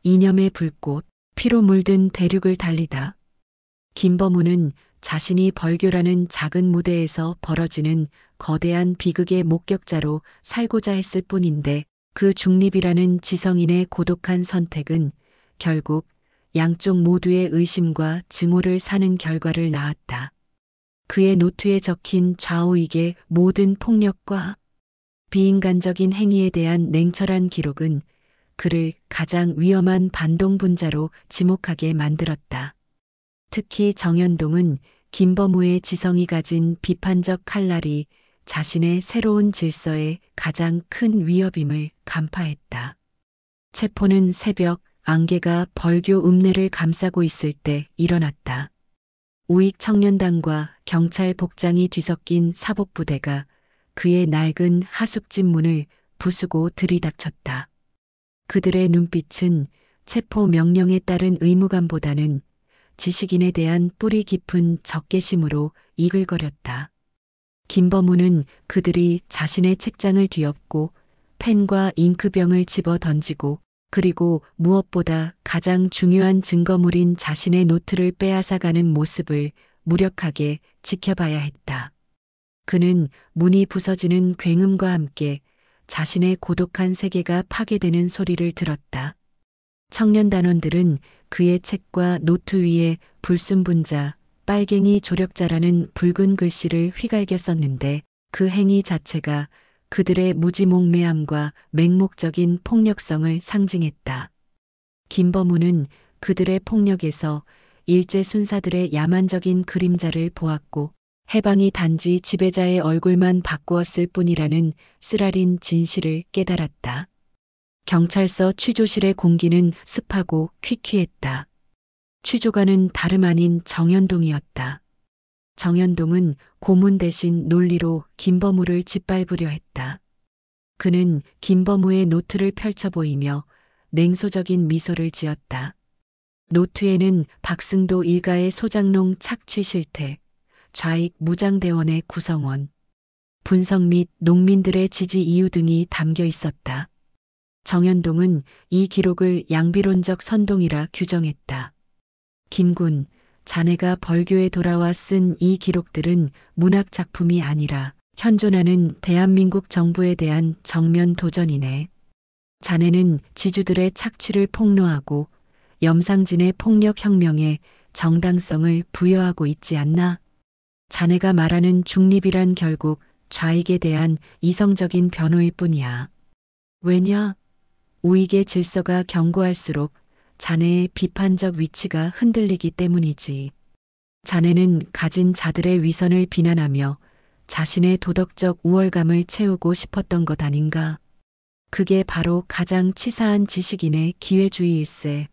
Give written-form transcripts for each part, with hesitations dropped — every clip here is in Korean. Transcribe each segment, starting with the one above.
이념의 불꽃, 피로 물든 대륙을 달리다. 김범우는 자신이 벌교라는 작은 무대에서 벌어지는 거대한 비극의 목격자로 살고자 했을 뿐인데 그 중립이라는 지성인의 고독한 선택은 결국 양쪽 모두의 의심과 증오를 사는 결과를 낳았다. 그의 노트에 적힌 좌우익의 모든 폭력과 비인간적인 행위에 대한 냉철한 기록은 그를 가장 위험한 반동분자로 지목하게 만들었다. 특히 정연동은 김범우의 지성이 가진 비판적 칼날이 자신의 새로운 질서에 가장 큰 위협임을 간파했다. 체포는 새벽 안개가 벌교 읍내를 감싸고 있을 때 일어났다. 우익 청년단과 경찰 복장이 뒤섞인 사복부대가 그의 낡은 하숙집 문을 부수고 들이닥쳤다. 그들의 눈빛은 체포 명령에 따른 의무감보다는 지식인에 대한 뿌리 깊은 적개심으로 이글거렸다. 김범우는 그들이 자신의 책장을 뒤엎고 펜과 잉크병을 집어 던지고 그리고 무엇보다 가장 중요한 증거물인 자신의 노트를 빼앗아가는 모습을 무력하게 지켜봐야 했다. 그는 문이 부서지는 굉음과 함께 자신의 고독한 세계가 파괴되는 소리를 들었다. 청년단원들은 그의 책과 노트 위에 불순분자, 빨갱이 조력자라는 붉은 글씨를 휘갈겨 썼는데 그 행위 자체가 그들의 무지몽매함과 맹목적인 폭력성을 상징했다. 김범우는 그들의 폭력에서 일제 순사들의 야만적인 그림자를 보았고 해방이 단지 지배자의 얼굴만 바꾸었을 뿐이라는 쓰라린 진실을 깨달았다. 경찰서 취조실의 공기는 습하고 퀴퀴했다. 취조관은 다름 아닌 정연동이었다. 정연동은 고문 대신 논리로 김범우를 짓밟으려 했다. 그는 김범우의 노트를 펼쳐 보이며 냉소적인 미소를 지었다. 노트에는 박승도 일가의 소장농 착취 실태, 좌익 무장대원의 구성원, 분석 및 농민들의 지지 이유 등이 담겨 있었다. 정연동은 이 기록을 양비론적 선동이라 규정했다. 김군, 자네가 벌교에 돌아와 쓴 이 기록들은 문학 작품이 아니라 현존하는 대한민국 정부에 대한 정면 도전이네. 자네는 지주들의 착취를 폭로하고 염상진의 폭력혁명에 정당성을 부여하고 있지 않나? 자네가 말하는 중립이란 결국 좌익에 대한 이성적인 변호일 뿐이야. 왜냐? 우익의 질서가 견고할수록 자네의 비판적 위치가 흔들리기 때문이지. 자네는 가진 자들의 위선을 비난하며 자신의 도덕적 우월감을 채우고 싶었던 것 아닌가? 그게 바로 가장 치사한 지식인의 기회주의일세.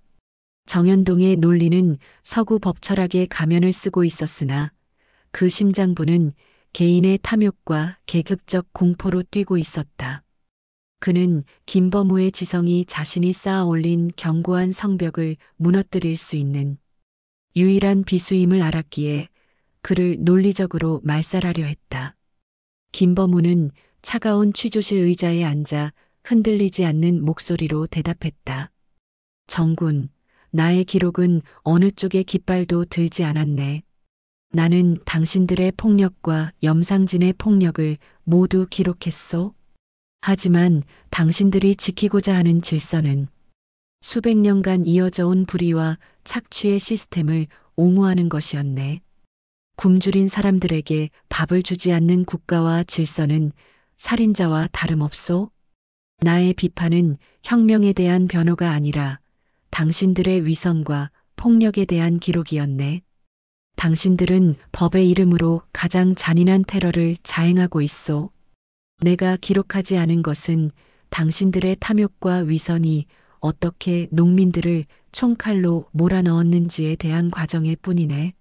정연동의 논리는 서구 법철학의 가면을 쓰고 있었으나 그 심장부는 개인의 탐욕과 계급적 공포로 뛰고 있었다. 그는 김범우의 지성이 자신이 쌓아 올린 견고한 성벽을 무너뜨릴 수 있는 유일한 비수임을 알았기에 그를 논리적으로 말살하려 했다. 김범우는 차가운 취조실 의자에 앉아 흔들리지 않는 목소리로 대답했다. 정군, 나의 기록은 어느 쪽의 깃발도 들지 않았네. 나는 당신들의 폭력과 염상진의 폭력을 모두 기록했소. 하지만 당신들이 지키고자 하는 질서는 수백 년간 이어져 온 불의와 착취의 시스템을 옹호하는 것이었네. 굶주린 사람들에게 밥을 주지 않는 국가와 질서는 살인자와 다름없소. 나의 비판은 혁명에 대한 변호가 아니라 당신들의 위선과 폭력에 대한 기록이었네. 당신들은 법의 이름으로 가장 잔인한 테러를 자행하고 있소. 내가 기록하지 않은 것은 당신들의 탐욕과 위선이 어떻게 농민들을 총칼로 몰아넣었는지에 대한 과정일 뿐이네.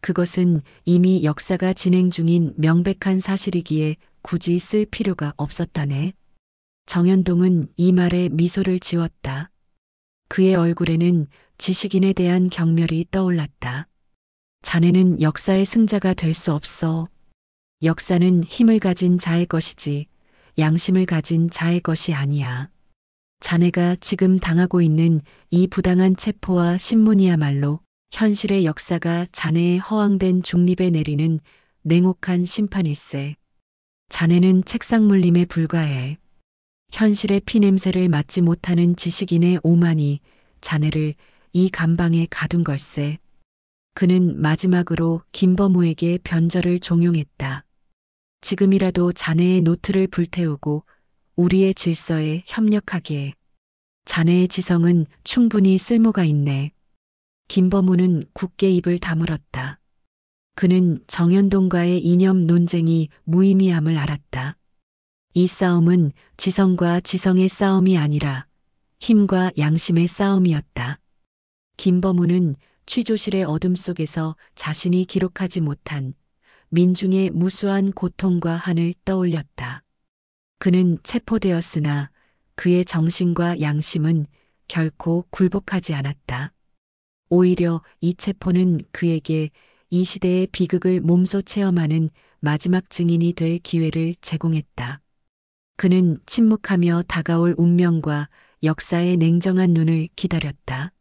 그것은 이미 역사가 진행 중인 명백한 사실이기에 굳이 쓸 필요가 없었다네. 정연동은 이 말에 미소를 지웠다. 그의 얼굴에는 지식인에 대한 경멸이 떠올랐다. 자네는 역사의 승자가 될 수 없어. 역사는 힘을 가진 자의 것이지 양심을 가진 자의 것이 아니야. 자네가 지금 당하고 있는 이 부당한 체포와 신문이야말로 현실의 역사가 자네의 허황된 중립에 내리는 냉혹한 심판일세. 자네는 책상 물림에 불과해. 현실의 피냄새를 맡지 못하는 지식인의 오만이 자네를 이 감방에 가둔 걸세. 그는 마지막으로 김범우에게 변절을 종용했다. 지금이라도 자네의 노트를 불태우고 우리의 질서에 협력하기에. 자네의 지성은 충분히 쓸모가 있네. 김범우는 굳게 입을 다물었다. 그는 정현동과의 이념 논쟁이 무의미함을 알았다. 이 싸움은 지성과 지성의 싸움이 아니라 힘과 양심의 싸움이었다. 김범우는 취조실의 어둠 속에서 자신이 기록하지 못한 민중의 무수한 고통과 한을 떠올렸다. 그는 체포되었으나 그의 정신과 양심은 결코 굴복하지 않았다. 오히려 이 체포는 그에게 이 시대의 비극을 몸소 체험하는 마지막 증인이 될 기회를 제공했다. 그는 침묵하며 다가올 운명과 역사의 냉정한 눈을 기다렸다.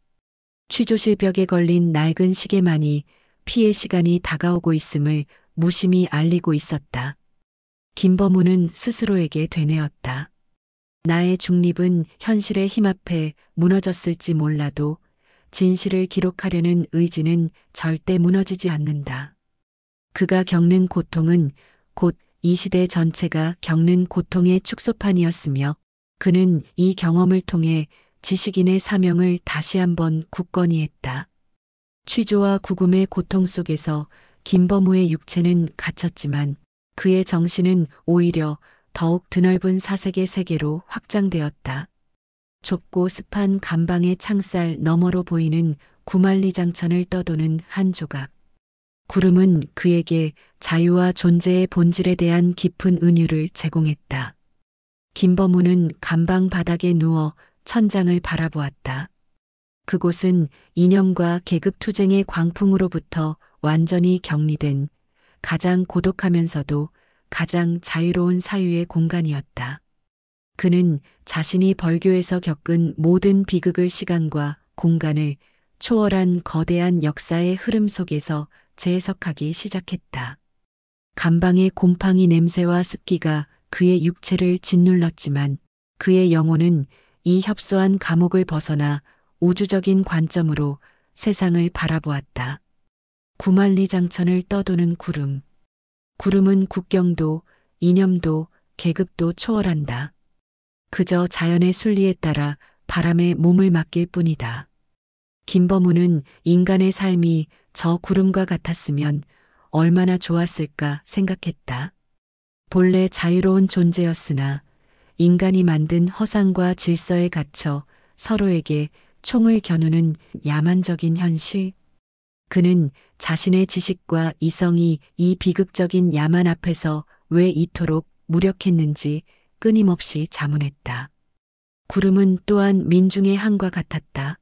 취조실 벽에 걸린 낡은 시계만이 피의 시간이 다가오고 있음을 무심히 알리고 있었다. 김범우는 스스로에게 되뇌었다. 나의 중립은 현실의 힘 앞에 무너졌을지 몰라도 진실을 기록하려는 의지는 절대 무너지지 않는다. 그가 겪는 고통은 곧 이 시대 전체가 겪는 고통의 축소판이었으며 그는 이 경험을 통해 지식인의 사명을 다시 한번 굳건히 했다. 취조와 구금의 고통 속에서 김범우의 육체는 갇혔지만 그의 정신은 오히려 더욱 드넓은 사색의 세계로 확장되었다. 좁고 습한 감방의 창살 너머로 보이는 구만리장천을 떠도는 한 조각. 구름은 그에게 자유와 존재의 본질에 대한 깊은 은유를 제공했다. 김범우는 감방 바닥에 누워 천장을 바라보았다. 그곳은 이념과 계급 투쟁의 광풍으로부터 완전히 격리된 가장 고독하면서도 가장 자유로운 사유의 공간이었다. 그는 자신이 벌교에서 겪은 모든 비극을 시간과 공간을 초월한 거대한 역사의 흐름 속에서 재해석하기 시작했다. 감방의 곰팡이 냄새와 습기가 그의 육체를 짓눌렀지만 그의 영혼은 이 협소한 감옥을 벗어나 우주적인 관점으로 세상을 바라보았다. 구만리장천을 떠도는 구름. 구름은 국경도, 이념도, 계급도 초월한다. 그저 자연의 순리에 따라 바람에 몸을 맡길 뿐이다. 김범우는 인간의 삶이 저 구름과 같았으면 얼마나 좋았을까 생각했다. 본래 자유로운 존재였으나 인간이 만든 허상과 질서에 갇혀 서로에게 총을 겨누는 야만적인 현실. 그는 자신의 지식과 이성이 이 비극적인 야만 앞에서 왜 이토록 무력했는지 끊임없이 자문했다. 구름은 또한 민중의 한과 같았다.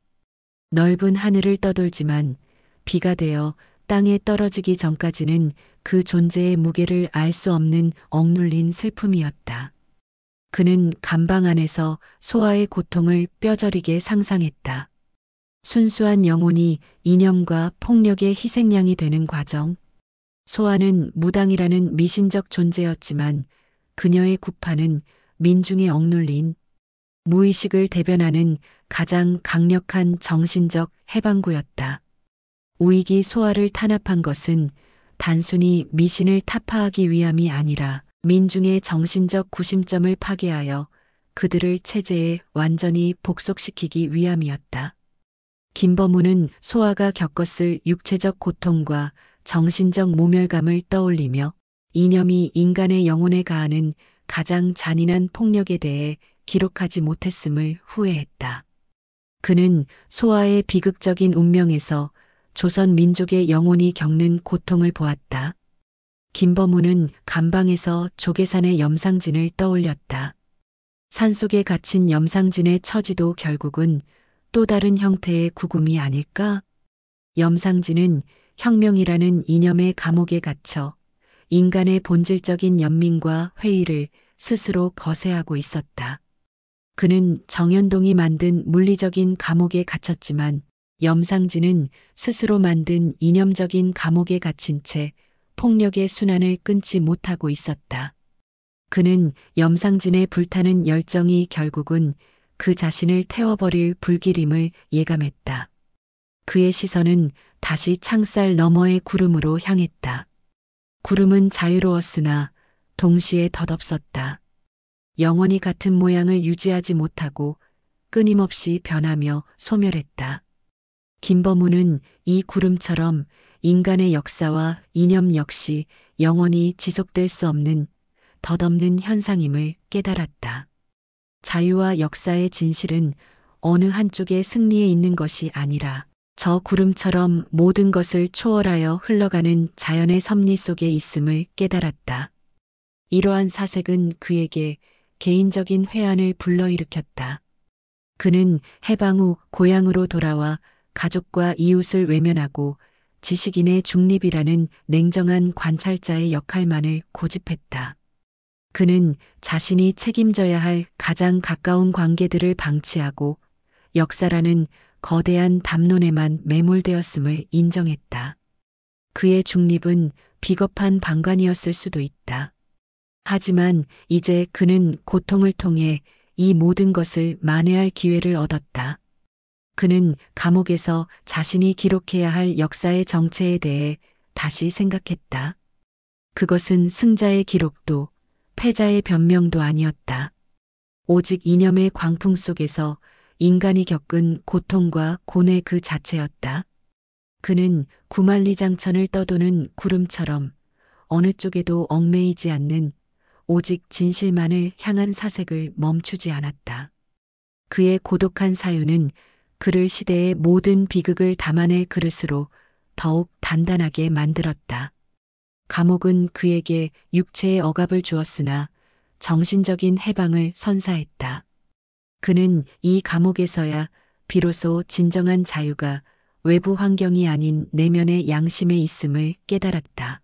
넓은 하늘을 떠돌지만 비가 되어 땅에 떨어지기 전까지는 그 존재의 무게를 알 수 없는 억눌린 슬픔이었다. 그는 감방 안에서 소아의 고통을 뼈저리게 상상했다. 순수한 영혼이 이념과 폭력의 희생양이 되는 과정. 소아는 무당이라는 미신적 존재였지만 그녀의 구파는 민중의 억눌린 무의식을 대변하는 가장 강력한 정신적 해방구였다. 우익이 소아를 탄압한 것은 단순히 미신을 타파하기 위함이 아니라 민중의 정신적 구심점을 파괴하여 그들을 체제에 완전히 복속시키기 위함이었다. 김범우는 소아가 겪었을 육체적 고통과 정신적 모멸감을 떠올리며 이념이 인간의 영혼에 가하는 가장 잔인한 폭력에 대해 기록하지 못했음을 후회했다. 그는 소아의 비극적인 운명에서 조선 민족의 영혼이 겪는 고통을 보았다. 김범우는 감방에서 조계산의 염상진을 떠올렸다. 산속에 갇힌 염상진의 처지도 결국은 또 다른 형태의 구금이 아닐까? 염상진은 혁명이라는 이념의 감옥에 갇혀 인간의 본질적인 연민과 회의를 스스로 거세하고 있었다. 그는 정연동이 만든 물리적인 감옥에 갇혔지만 염상진은 스스로 만든 이념적인 감옥에 갇힌 채 폭력의 순환을 끊지 못하고 있었다. 그는 염상진의 불타는 열정이 결국은 그 자신을 태워버릴 불길임을 예감했다. 그의 시선은 다시 창살 너머의 구름으로 향했다. 구름은 자유로웠으나 동시에 덧없었다. 영원히 같은 모양을 유지하지 못하고 끊임없이 변하며 소멸했다. 김범우는 이 구름처럼 인간의 역사와 이념 역시 영원히 지속될 수 없는 덧없는 현상임을 깨달았다. 자유와 역사의 진실은 어느 한쪽의 승리에 있는 것이 아니라 저 구름처럼 모든 것을 초월하여 흘러가는 자연의 섭리 속에 있음을 깨달았다. 이러한 사색은 그에게 개인적인 회한을 불러일으켰다. 그는 해방 후 고향으로 돌아와 가족과 이웃을 외면하고 지식인의 중립이라는 냉정한 관찰자의 역할만을 고집했다. 그는 자신이 책임져야 할 가장 가까운 관계들을 방치하고 역사라는 거대한 담론에만 매몰되었음을 인정했다. 그의 중립은 비겁한 방관이었을 수도 있다. 하지만 이제 그는 고통을 통해 이 모든 것을 만회할 기회를 얻었다. 그는 감옥에서 자신이 기록해야 할 역사의 정체에 대해 다시 생각했다. 그것은 승자의 기록도 패자의 변명도 아니었다. 오직 이념의 광풍 속에서 인간이 겪은 고통과 고뇌 그 자체였다. 그는 구만리장천을 떠도는 구름처럼 어느 쪽에도 얽매이지 않는 오직 진실만을 향한 사색을 멈추지 않았다. 그의 고독한 사유는 그를 시대의 모든 비극을 담아낼 그릇으로 더욱 단단하게 만들었다. 감옥은 그에게 육체의 억압을 주었으나 정신적인 해방을 선사했다. 그는 이 감옥에서야 비로소 진정한 자유가 외부 환경이 아닌 내면의 양심에 있음을 깨달았다.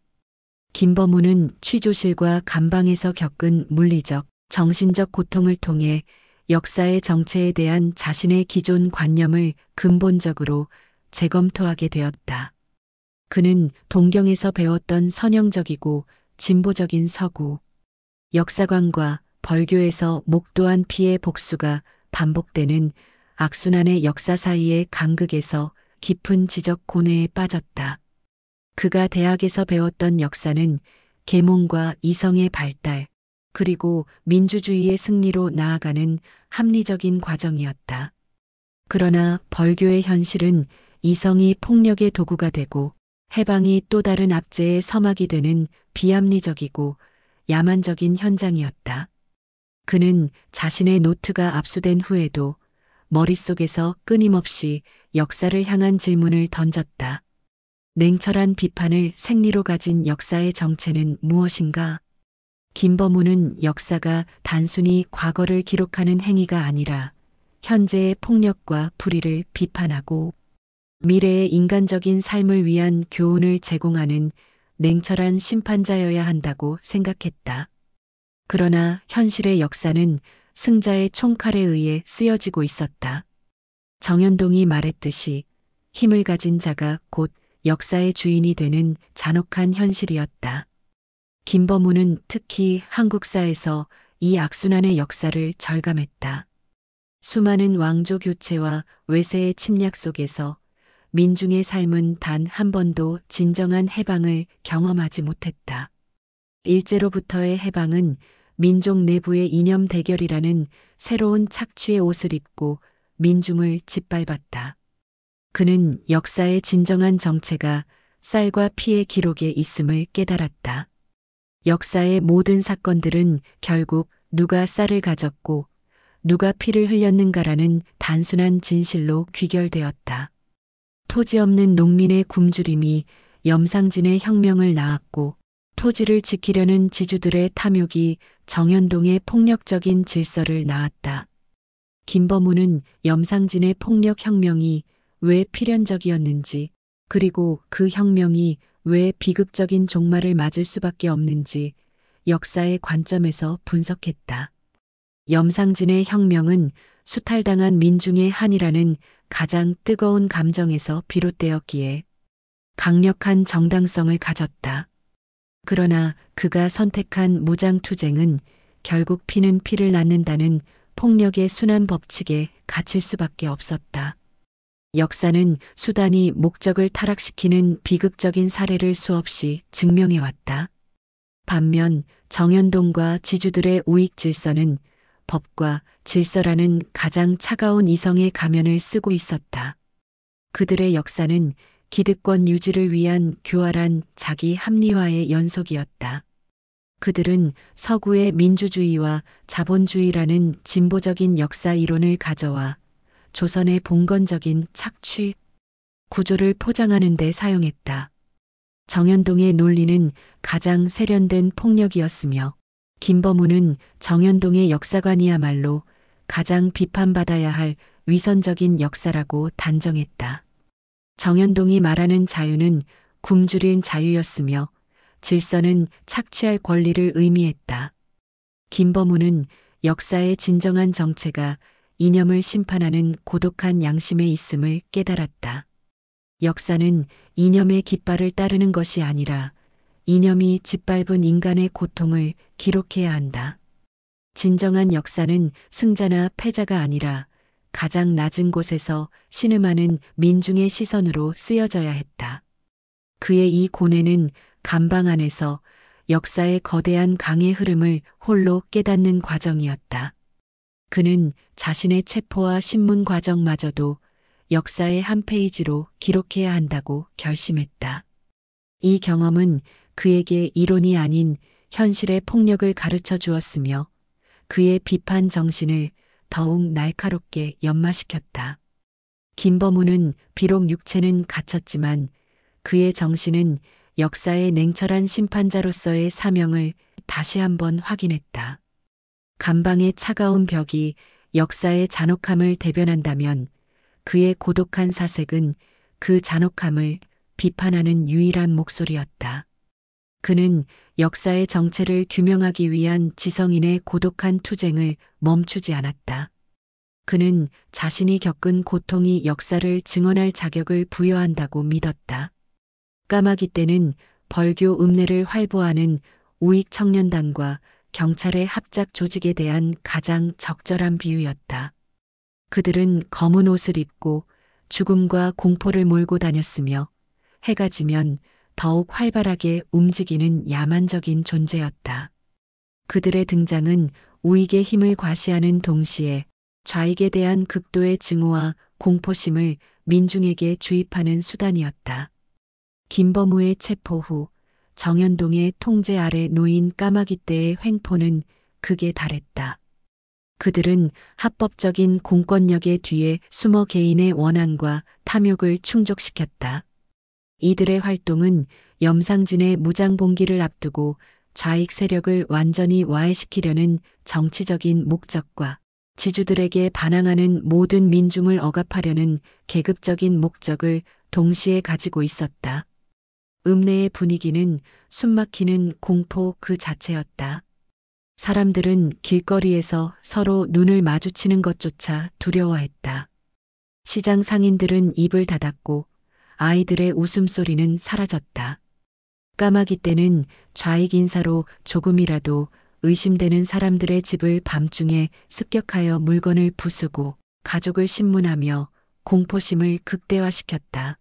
김범우는 취조실과 감방에서 겪은 물리적, 정신적 고통을 통해 역사의 정체에 대한 자신의 기존 관념을 근본적으로 재검토하게 되었다. 그는 동경에서 배웠던 선형적이고 진보적인 서구, 역사관과 벌교에서 목도한 피해 복수가 반복되는 악순환의 역사 사이의 간극에서 깊은 지적 고뇌에 빠졌다. 그가 대학에서 배웠던 역사는 계몽과 이성의 발달, 그리고 민주주의의 승리로 나아가는 합리적인 과정이었다. 그러나 벌교의 현실은 이성이 폭력의 도구가 되고 해방이 또 다른 압제의 서막이 되는 비합리적이고 야만적인 현장이었다. 그는 자신의 노트가 압수된 후에도 머릿속에서 끊임없이 역사를 향한 질문을 던졌다. 냉철한 비판을 생리로 가진 역사의 정체는 무엇인가? 김범우는 역사가 단순히 과거를 기록하는 행위가 아니라 현재의 폭력과 불의를 비판하고 미래의 인간적인 삶을 위한 교훈을 제공하는 냉철한 심판자여야 한다고 생각했다. 그러나 현실의 역사는 승자의 총칼에 의해 쓰여지고 있었다. 정연동이 말했듯이 힘을 가진 자가 곧 역사의 주인이 되는 잔혹한 현실이었다. 김범우는 특히 한국사에서 이 악순환의 역사를 절감했다. 수많은 왕조 교체와 외세의 침략 속에서 민중의 삶은 단 한 번도 진정한 해방을 경험하지 못했다. 일제로부터의 해방은 민족 내부의 이념 대결이라는 새로운 착취의 옷을 입고 민중을 짓밟았다. 그는 역사의 진정한 정체가 쌀과 피의 기록에 있음을 깨달았다. 역사의 모든 사건들은 결국 누가 쌀을 가졌고 누가 피를 흘렸는가라는 단순한 진실로 귀결되었다. 토지 없는 농민의 굶주림이 염상진의 혁명을 낳았고 토지를 지키려는 지주들의 탐욕이 정연동의 폭력적인 질서를 낳았다. 김범우는 염상진의 폭력혁명이 왜 필연적이었는지, 그리고 그 혁명이 왜 비극적인 종말을 맞을 수밖에 없는지 역사의 관점에서 분석했다. 염상진의 혁명은 수탈당한 민중의 한이라는 가장 뜨거운 감정에서 비롯되었기에 강력한 정당성을 가졌다. 그러나 그가 선택한 무장투쟁은 결국 피는 피를 낳는다는 폭력의 순환 법칙에 갇힐 수밖에 없었다. 역사는 수단이 목적을 타락시키는 비극적인 사례를 수없이 증명해왔다. 반면 정현동과 지주들의 우익 질서는 법과 질서라는 가장 차가운 이성의 가면을 쓰고 있었다. 그들의 역사는 기득권 유지를 위한 교활한 자기 합리화의 연속이었다. 그들은 서구의 민주주의와 자본주의라는 진보적인 역사 이론을 가져와 조선의 봉건적인 착취 구조를 포장하는 데 사용했다. 정현동의 논리는 가장 세련된 폭력이었으며 김범우는 정현동의 역사관이야말로 가장 비판받아야 할 위선적인 역사라고 단정했다. 정현동이 말하는 자유는 굶주린 자유였으며 질서는 착취할 권리를 의미했다. 김범우는 역사의 진정한 정체가 이념을 심판하는 고독한 양심에 있음을 깨달았다. 역사는 이념의 깃발을 따르는 것이 아니라 이념이 짓밟은 인간의 고통을 기록해야 한다. 진정한 역사는 승자나 패자가 아니라 가장 낮은 곳에서 신음하는 민중의 시선으로 쓰여져야 했다. 그의 이 고뇌는 감방 안에서 역사의 거대한 강의 흐름을 홀로 깨닫는 과정이었다. 그는 자신의 체포와 신문 과정마저도 역사의 한 페이지로 기록해야 한다고 결심했다. 이 경험은 그에게 이론이 아닌 현실의 폭력을 가르쳐 주었으며 그의 비판 정신을 더욱 날카롭게 연마시켰다. 김범우는 비록 육체는 갇혔지만 그의 정신은 역사의 냉철한 심판자로서의 사명을 다시 한번 확인했다. 감방의 차가운 벽이 역사의 잔혹함을 대변한다면 그의 고독한 사색은 그 잔혹함을 비판하는 유일한 목소리였다. 그는 역사의 정체를 규명하기 위한 지성인의 고독한 투쟁을 멈추지 않았다. 그는 자신이 겪은 고통이 역사를 증언할 자격을 부여한다고 믿었다. 까마귀 떼는 벌교 읍내를 활보하는 우익 청년단과 경찰의 합작 조직에 대한 가장 적절한 비유였다. 그들은 검은 옷을 입고 죽음과 공포를 몰고 다녔으며 해가 지면 더욱 활발하게 움직이는 야만적인 존재였다. 그들의 등장은 우익의 힘을 과시하는 동시에 좌익에 대한 극도의 증오와 공포심을 민중에게 주입하는 수단이었다. 김범우의 체포 후 정현동의 통제 아래 놓인 까마귀떼의 횡포는 극에 달했다. 그들은 합법적인 공권력의 뒤에 숨어 개인의 원한과 탐욕을 충족시켰다. 이들의 활동은 염상진의 무장봉기를 앞두고 좌익 세력을 완전히 와해시키려는 정치적인 목적과 지주들에게 반항하는 모든 민중을 억압하려는 계급적인 목적을 동시에 가지고 있었다. 읍내의 분위기는 숨막히는 공포 그 자체였다. 사람들은 길거리에서 서로 눈을 마주치는 것조차 두려워했다. 시장 상인들은 입을 닫았고 아이들의 웃음소리는 사라졌다. 까마귀 떼는 좌익 인사로 조금이라도 의심되는 사람들의 집을 밤중에 습격하여 물건을 부수고 가족을 신문하며 공포심을 극대화시켰다.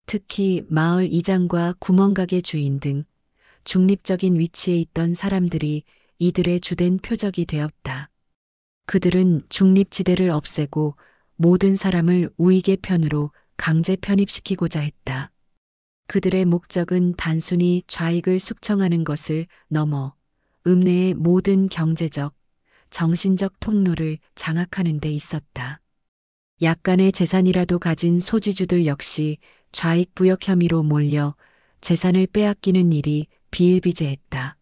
특히 마을 이장과 구멍가게 주인 등 중립적인 위치에 있던 사람들이 이들의 주된 표적이 되었다. 그들은 중립지대를 없애고 모든 사람을 우익의 편으로 강제 편입시키고자 했다. 그들의 목적은 단순히 좌익을 숙청하는 것을 넘어 읍내의 모든 경제적, 정신적 통로를 장악하는 데 있었다. 약간의 재산이라도 가진 소지주들 역시 좌익 부역 혐의로 몰려 재산을 빼앗기는 일이 비일비재했다.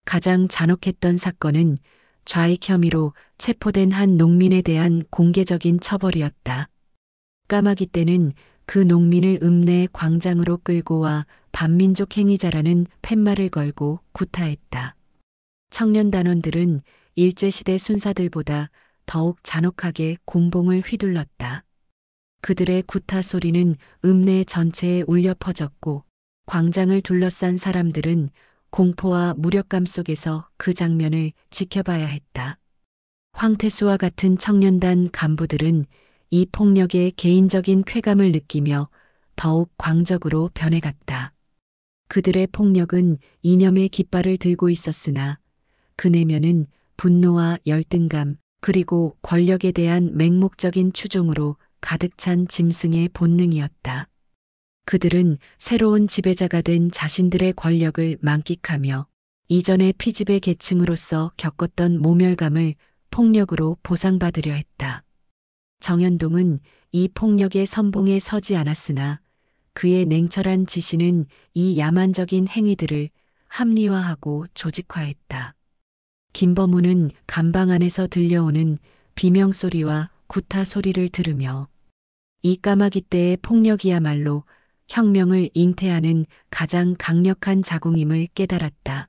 가장 잔혹했던 사건은 좌익 혐의로 체포된 한 농민에 대한 공개적인 처벌이었다. 까마귀 떼는 그 농민을 읍내 광장으로 끌고 와 반민족 행위자라는 팻말을 걸고 구타했다. 청년단원들은 일제시대 순사들보다 더욱 잔혹하게 공봉을 휘둘렀다. 그들의 구타 소리는 읍내 전체에 울려 퍼졌고 광장을 둘러싼 사람들은 공포와 무력감 속에서 그 장면을 지켜봐야 했다. 황태수와 같은 청년단 간부들은 이 폭력의 개인적인 쾌감을 느끼며 더욱 광적으로 변해갔다. 그들의 폭력은 이념의 깃발을 들고 있었으나 그 내면은 분노와 열등감 그리고 권력에 대한 맹목적인 추종으로 가득 찬 짐승의 본능이었다. 그들은 새로운 지배자가 된 자신들의 권력을 만끽하며 이전의 피지배 계층으로서 겪었던 모멸감을 폭력으로 보상받으려 했다. 정현동은 이 폭력의 선봉에 서지 않았으나 그의 냉철한 지시는 이 야만적인 행위들을 합리화하고 조직화했다. 김범우는 감방 안에서 들려오는 비명소리와 구타 소리를 들으며 이 까마귀 때의 폭력이야말로 혁명을 잉태하는 가장 강력한 자궁임을 깨달았다.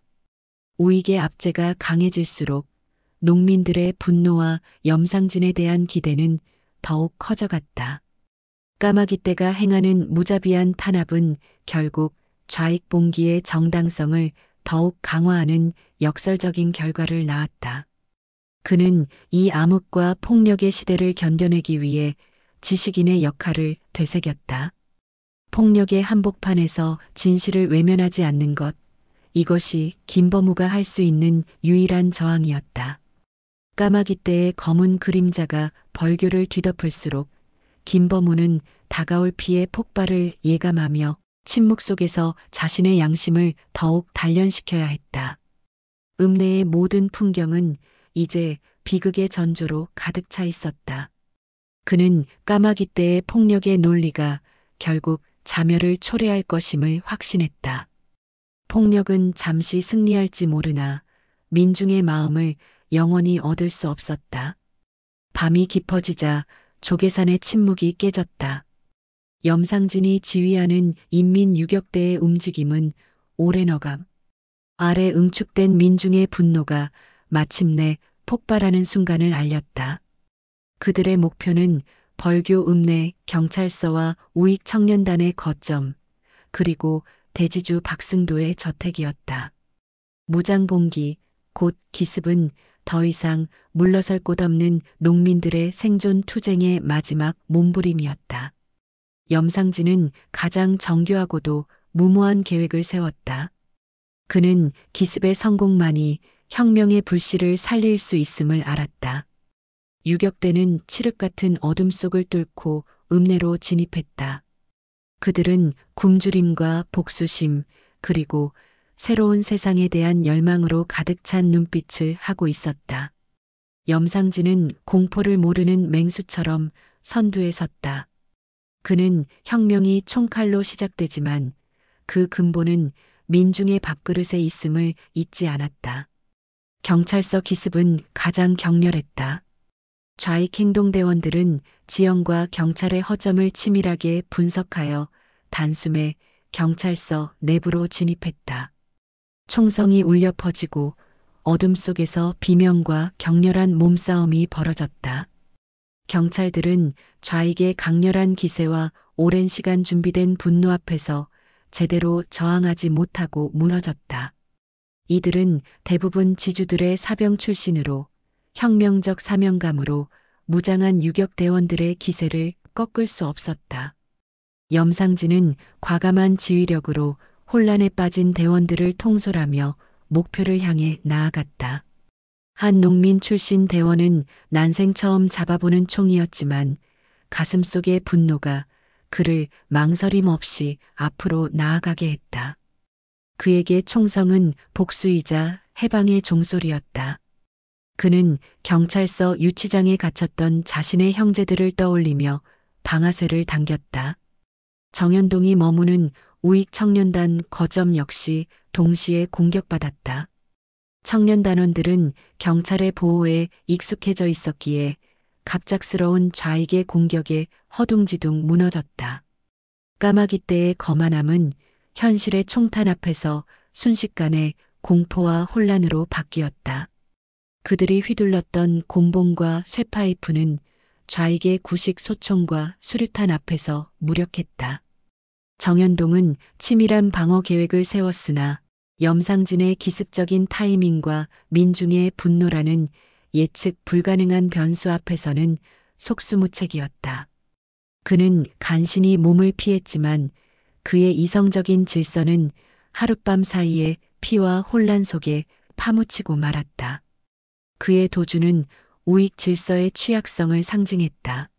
우익의 압제가 강해질수록 농민들의 분노와 염상진에 대한 기대는 더욱 커져갔다. 까마귀 떼가 행하는 무자비한 탄압은 결국 좌익봉기의 정당성을 더욱 강화하는 역설적인 결과를 낳았다. 그는 이 암흑과 폭력의 시대를 견뎌내기 위해 지식인의 역할을 되새겼다. 폭력의 한복판에서 진실을 외면하지 않는 것, 이것이 김범우가 할 수 있는 유일한 저항이었다. 까마귀 떼의 검은 그림자가 벌교를 뒤덮을수록 김범우는 다가올 피의 폭발을 예감하며 침묵 속에서 자신의 양심을 더욱 단련시켜야 했다. 읍내의 모든 풍경은 이제 비극의 전조로 가득 차 있었다. 그는 까마귀 떼의 폭력의 논리가 결국 자멸을 초래할 것임을 확신했다. 폭력은 잠시 승리할지 모르나 민중의 마음을 영원히 얻을 수 없었다. 밤이 깊어지자 조계산의 침묵이 깨졌다. 염상진이 지휘하는 인민유격대의 움직임은 오랜 어감 아래 응축된 민중의 분노가 마침내 폭발하는 순간을 알렸다. 그들의 목표는 벌교 읍내 경찰서와 우익 청년단의 거점, 그리고 대지주 박승도의 저택이었다. 무장봉기, 곧 기습은 더 이상 물러설 곳 없는 농민들의 생존 투쟁의 마지막 몸부림이었다. 염상진은 가장 정교하고도 무모한 계획을 세웠다. 그는 기습의 성공만이 혁명의 불씨를 살릴 수 있음을 알았다. 유격대는 칠흑 같은 어둠 속을 뚫고 읍내로 진입했다. 그들은 굶주림과 복수심 그리고 새로운 세상에 대한 열망으로 가득 찬 눈빛을 하고 있었다. 염상진은 공포를 모르는 맹수처럼 선두에 섰다. 그는 혁명이 총칼로 시작되지만 그 근본은 민중의 밥그릇에 있음을 잊지 않았다. 경찰서 기습은 가장 격렬했다. 좌익 행동대원들은 지형과 경찰의 허점을 치밀하게 분석하여 단숨에 경찰서 내부로 진입했다. 총성이 울려 퍼지고 어둠 속에서 비명과 격렬한 몸싸움이 벌어졌다. 경찰들은 좌익의 강렬한 기세와 오랜 시간 준비된 분노 앞에서 제대로 저항하지 못하고 무너졌다. 이들은 대부분 지주들의 사병 출신으로 혁명적 사명감으로 무장한 유격대원들의 기세를 꺾을 수 없었다. 염상진은 과감한 지휘력으로 혼란에 빠진 대원들을 통솔하며 목표를 향해 나아갔다. 한 농민 출신 대원은 난생 처음 잡아보는 총이었지만 가슴속의 분노가 그를 망설임 없이 앞으로 나아가게 했다. 그에게 총성은 복수이자 해방의 종소리였다. 그는 경찰서 유치장에 갇혔던 자신의 형제들을 떠올리며 방아쇠를 당겼다. 정현동이 머무는 우익 청년단 거점 역시 동시에 공격받았다. 청년단원들은 경찰의 보호에 익숙해져 있었기에 갑작스러운 좌익의 공격에 허둥지둥 무너졌다. 까마귀 떼의 거만함은 현실의 총탄 앞에서 순식간에 공포와 혼란으로 바뀌었다. 그들이 휘둘렀던 곤봉과 쇠파이프는 좌익의 구식 소총과 수류탄 앞에서 무력했다. 정현동은 치밀한 방어 계획을 세웠으나 염상진의 기습적인 타이밍과 민중의 분노라는 예측 불가능한 변수 앞에서는 속수무책이었다. 그는 간신히 몸을 피했지만 그의 이성적인 질서는 하룻밤 사이에 피와 혼란 속에 파묻히고 말았다. 그의 도주는 우익 질서의 취약성을 상징했다.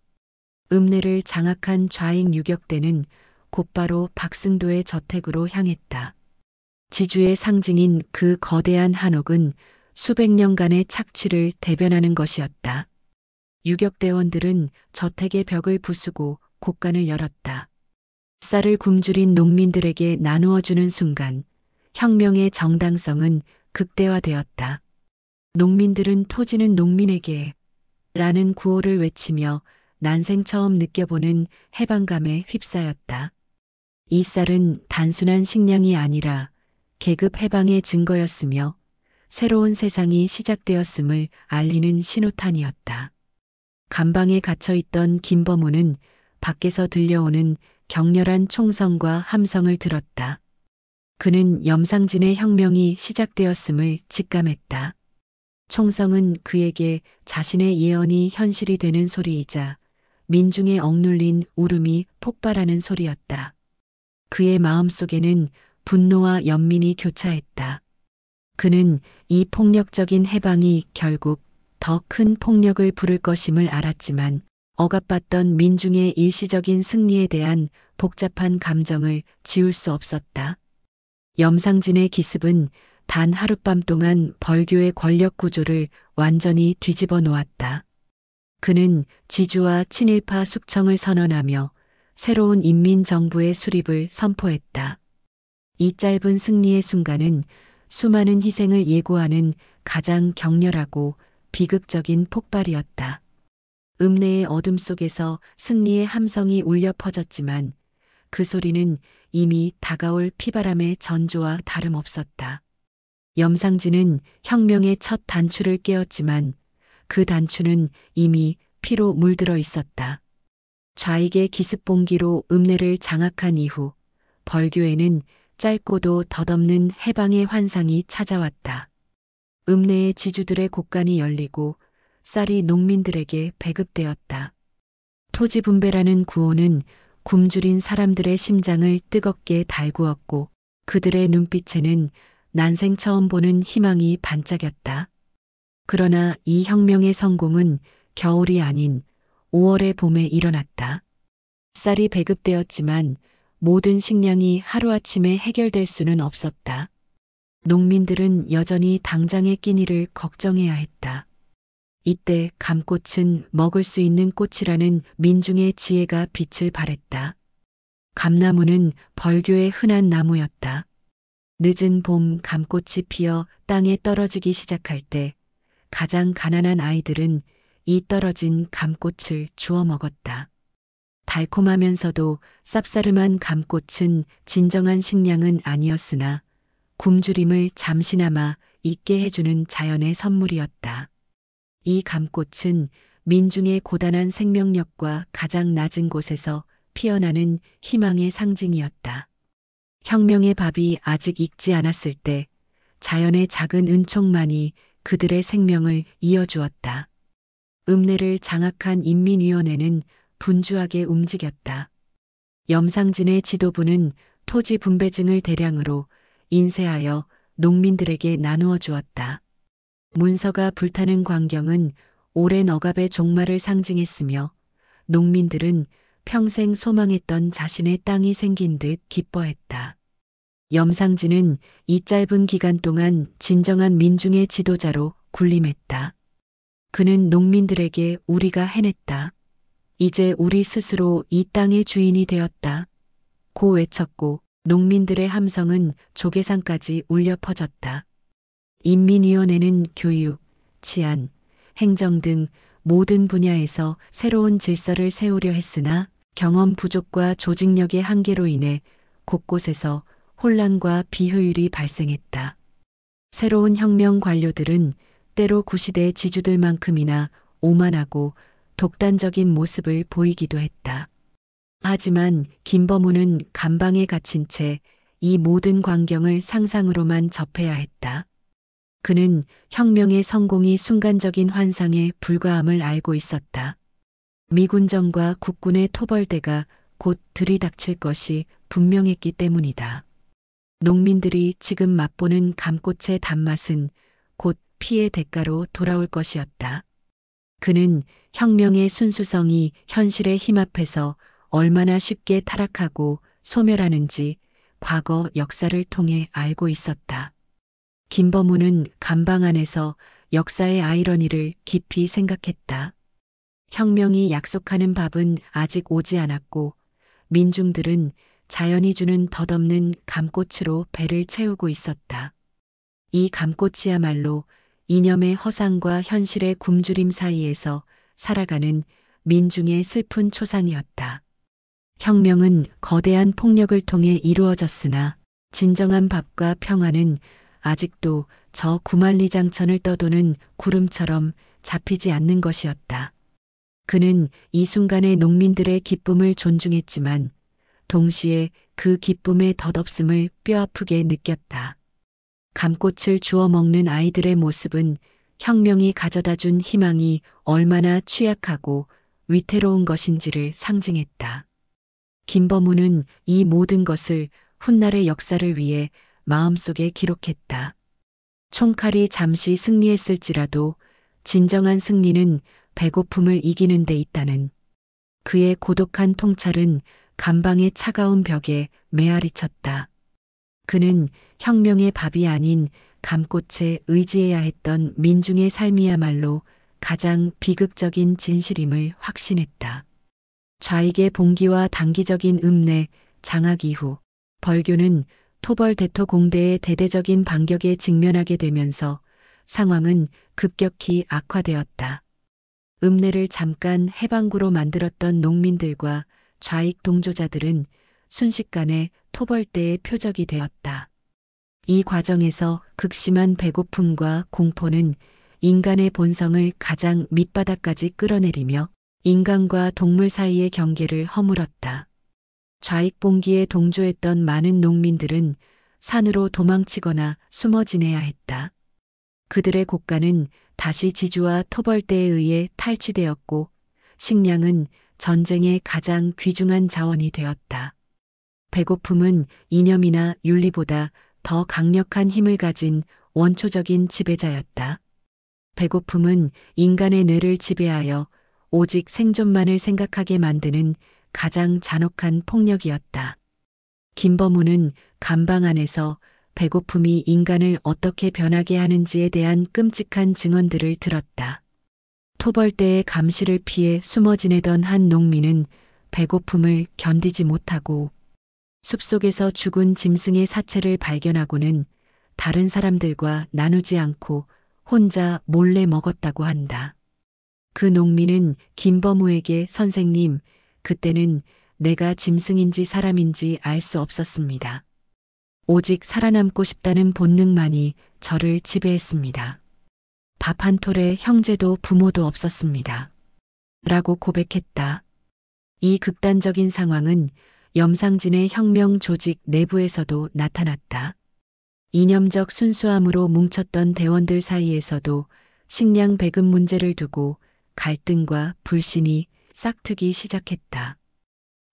읍내를 장악한 좌익 유격대는 곧바로 박승도의 저택으로 향했다. 지주의 상징인 그 거대한 한옥은 수백 년간의 착취를 대변하는 것이었다. 유격대원들은 저택의 벽을 부수고 곳간을 열었다. 쌀을 굶주린 농민들에게 나누어주는 순간 혁명의 정당성은 극대화되었다. 농민들은 토지는 농민에게 라는 구호를 외치며 난생 처음 느껴보는 해방감에 휩싸였다. 이 쌀은 단순한 식량이 아니라 계급 해방의 증거였으며 새로운 세상이 시작되었음을 알리는 신호탄이었다. 감방에 갇혀있던 김범우는 밖에서 들려오는 격렬한 총성과 함성을 들었다. 그는 염상진의 혁명이 시작되었음을 직감했다. 총성은 그에게 자신의 예언이 현실이 되는 소리이자 민중의 억눌린 울음이 폭발하는 소리였다. 그의 마음속에는 분노와 연민이 교차했다. 그는 이 폭력적인 해방이 결국 더 큰 폭력을 부를 것임을 알았지만 억압받던 민중의 일시적인 승리에 대한 복잡한 감정을 지울 수 없었다. 염상진의 기습은 단 하룻밤 동안 벌교의 권력 구조를 완전히 뒤집어 놓았다. 그는 지주와 친일파 숙청을 선언하며 새로운 인민정부의 수립을 선포했다. 이 짧은 승리의 순간은 수많은 희생을 예고하는 가장 격렬하고 비극적인 폭발이었다. 읍내의 어둠 속에서 승리의 함성이 울려 퍼졌지만 그 소리는 이미 다가올 피바람의 전조와 다름없었다. 염상진은 혁명의 첫 단추를 깨었지만 그 단추는 이미 피로 물들어 있었다. 좌익의 기습봉기로 읍내를 장악한 이후 벌교에는 짧고도 덧없는 해방의 환상이 찾아왔다. 읍내의 지주들의 곳간이 열리고 쌀이 농민들에게 배급되었다. 토지 분배라는 구호는 굶주린 사람들의 심장을 뜨겁게 달구었고 그들의 눈빛에는 난생 처음 보는 희망이 반짝였다. 그러나 이 혁명의 성공은 겨울이 아닌 5월의 봄에 일어났다. 쌀이 배급되었지만 모든 식량이 하루아침에 해결될 수는 없었다. 농민들은 여전히 당장의 끼니를 걱정해야 했다. 이때 감꽃은 먹을 수 있는 꽃이라는 민중의 지혜가 빛을 발했다. 감나무는 벌교의 흔한 나무였다. 늦은 봄 감꽃이 피어 땅에 떨어지기 시작할 때 가장 가난한 아이들은 이 떨어진 감꽃을 주워 먹었다. 달콤하면서도 쌉싸름한 감꽃은 진정한 식량은 아니었으나 굶주림을 잠시나마 잊게 해주는 자연의 선물이었다. 이 감꽃은 민중의 고단한 생명력과 가장 낮은 곳에서 피어나는 희망의 상징이었다. 혁명의 밥이 아직 익지 않았을 때 자연의 작은 은총만이 그들의 생명을 이어주었다. 읍내를 장악한 인민위원회는 분주하게 움직였다. 염상진의 지도부는 토지 분배증을 대량으로 인쇄하여 농민들에게 나누어 주었다. 문서가 불타는 광경은 오랜 억압의 종말을 상징했으며 농민들은 평생 소망했던 자신의 땅이 생긴 듯 기뻐했다. 염상진은 이 짧은 기간 동안 진정한 민중의 지도자로 군림했다. 그는 농민들에게 우리가 해냈다. 이제 우리 스스로 이 땅의 주인이 되었다. 고 외쳤고 농민들의 함성은 조계산까지 울려 퍼졌다. 인민위원회는 교육, 치안, 행정 등 모든 분야에서 새로운 질서를 세우려 했으나 경험 부족과 조직력의 한계로 인해 곳곳에서 혼란과 비효율이 발생했다. 새로운 혁명 관료들은 때로 구시대 지주들만큼이나 오만하고 독단적인 모습을 보이기도 했다. 하지만 김범우는 감방에 갇힌 채 이 모든 광경을 상상으로만 접해야 했다. 그는 혁명의 성공이 순간적인 환상에 불과함을 알고 있었다. 미군정과 국군의 토벌대가 곧 들이닥칠 것이 분명했기 때문이다. 농민들이 지금 맛보는 감꽃의 단맛은 곧 피의 대가로 돌아올 것이었다. 그는 혁명의 순수성이 현실의 힘 앞에서 얼마나 쉽게 타락하고 소멸하는지 과거 역사를 통해 알고 있었다. 김범우는 감방 안에서 역사의 아이러니를 깊이 생각했다. 혁명이 약속하는 밥은 아직 오지 않았고 민중들은 자연이 주는 덧없는 감꽃으로 배를 채우고 있었다. 이 감꽃이야말로 이념의 허상과 현실의 굶주림 사이에서 살아가는 민중의 슬픈 초상이었다. 혁명은 거대한 폭력을 통해 이루어졌으나 진정한 밥과 평화는 아직도 저 구만리장천을 떠도는 구름처럼 잡히지 않는 것이었다. 그는 이 순간의 농민들의 기쁨을 존중했지만 동시에 그 기쁨의 덧없음을 뼈아프게 느꼈다. 감꽃을 주워 먹는 아이들의 모습은 혁명이 가져다 준 희망이 얼마나 취약하고 위태로운 것인지를 상징했다. 김범우는 이 모든 것을 훗날의 역사를 위해 마음속에 기록했다. 총칼이 잠시 승리했을지라도 진정한 승리는 배고픔을 이기는 데 있다는 그의 고독한 통찰은 감방의 차가운 벽에 메아리 쳤다. 그는 혁명의 밥이 아닌 감꽃에 의지해야 했던 민중의 삶이야말로 가장 비극적인 진실임을 확신했다. 좌익의 봉기와 단기적인 읍내, 장악 이후 벌교는 토벌 대토 공대의 대대적인 반격에 직면하게 되면서 상황은 급격히 악화되었다. 읍내를 잠깐 해방구로 만들었던 농민들과 좌익 동조자들은 순식간에 토벌대의 표적이 되었다. 이 과정에서 극심한 배고픔과 공포는 인간의 본성을 가장 밑바닥까지 끌어내리며 인간과 동물 사이의 경계를 허물었다. 좌익 봉기에 동조했던 많은 농민들은 산으로 도망치거나 숨어 지내야 했다. 그들의 곡간은 다시 지주와 토벌대에 의해 탈취되었고 식량은 전쟁의 가장 귀중한 자원이 되었다. 배고픔은 이념이나 윤리보다 더 강력한 힘을 가진 원초적인 지배자였다. 배고픔은 인간의 뇌를 지배하여 오직 생존만을 생각하게 만드는 가장 잔혹한 폭력이었다. 김범우는 감방 안에서 배고픔이 인간을 어떻게 변하게 하는지에 대한 끔찍한 증언들을 들었다. 토벌대의 감시를 피해 숨어 지내던 한 농민은 배고픔을 견디지 못하고 숲속에서 죽은 짐승의 사체를 발견하고는 다른 사람들과 나누지 않고 혼자 몰래 먹었다고 한다. 그 농민은 김범우에게 선생님, 그때는 내가 짐승인지 사람인지 알 수 없었습니다. 오직 살아남고 싶다는 본능만이 저를 지배했습니다. 밥 한 톨에 형제도 부모도 없었습니다. 라고 고백했다. 이 극단적인 상황은 염상진의 혁명 조직 내부에서도 나타났다. 이념적 순수함으로 뭉쳤던 대원들 사이에서도 식량 배급 문제를 두고 갈등과 불신이 싹트기 시작했다.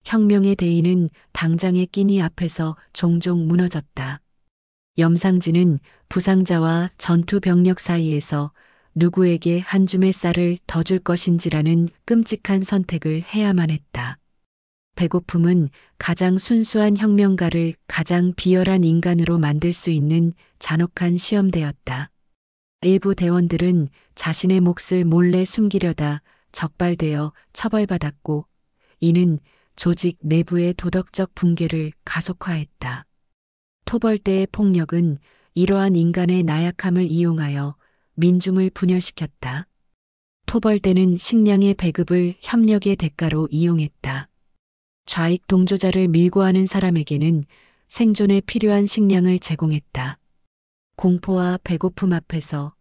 혁명의 대의는 당장의 끼니 앞에서 종종 무너졌다. 염상진은 부상자와 전투 병력 사이에서 누구에게 한 줌의 쌀을 더 줄 것인지라는 끔찍한 선택을 해야만 했다. 배고픔은 가장 순수한 혁명가를 가장 비열한 인간으로 만들 수 있는 잔혹한 시험대였다. 일부 대원들은 자신의 몫을 몰래 숨기려다 적발되어 처벌받았고 이는 조직 내부의 도덕적 붕괴를 가속화했다. 토벌대의 폭력은 이러한 인간의 나약함을 이용하여 민중을 분열시켰다. 토벌대는 식량의 배급을 협력의 대가로 이용했다. 좌익 동조자를 밀고 하는 사람에게는 생존에 필요한 식량을 제공했다. 공포와 배고픔 앞에서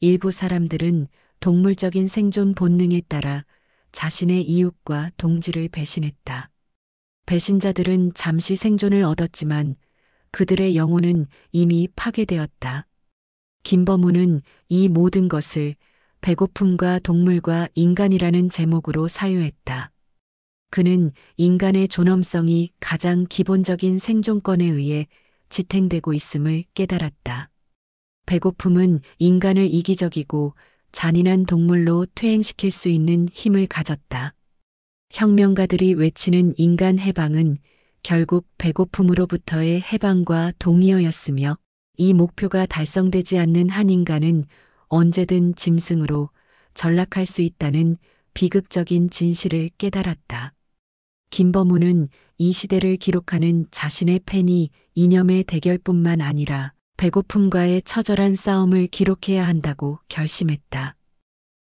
일부 사람들은 동물적인 생존 본능에 따라 자신의 이웃과 동지를 배신했다. 배신자들은 잠시 생존을 얻었지만 그들의 영혼은 이미 파괴되었다. 김범우는 이 모든 것을 배고픔과 동물과 인간이라는 제목으로 사유했다. 그는 인간의 존엄성이 가장 기본적인 생존권에 의해 지탱되고 있음을 깨달았다. 배고픔은 인간을 이기적이고 잔인한 동물로 퇴행시킬 수 있는 힘을 가졌다. 혁명가들이 외치는 인간 해방은 결국 배고픔으로부터의 해방과 동의어였으며 이 목표가 달성되지 않는 한 인간은 언제든 짐승으로 전락할 수 있다는 비극적인 진실을 깨달았다. 김범우는 이 시대를 기록하는 자신의 펜이 이념의 대결뿐만 아니라 배고픔과의 처절한 싸움을 기록해야 한다고 결심했다.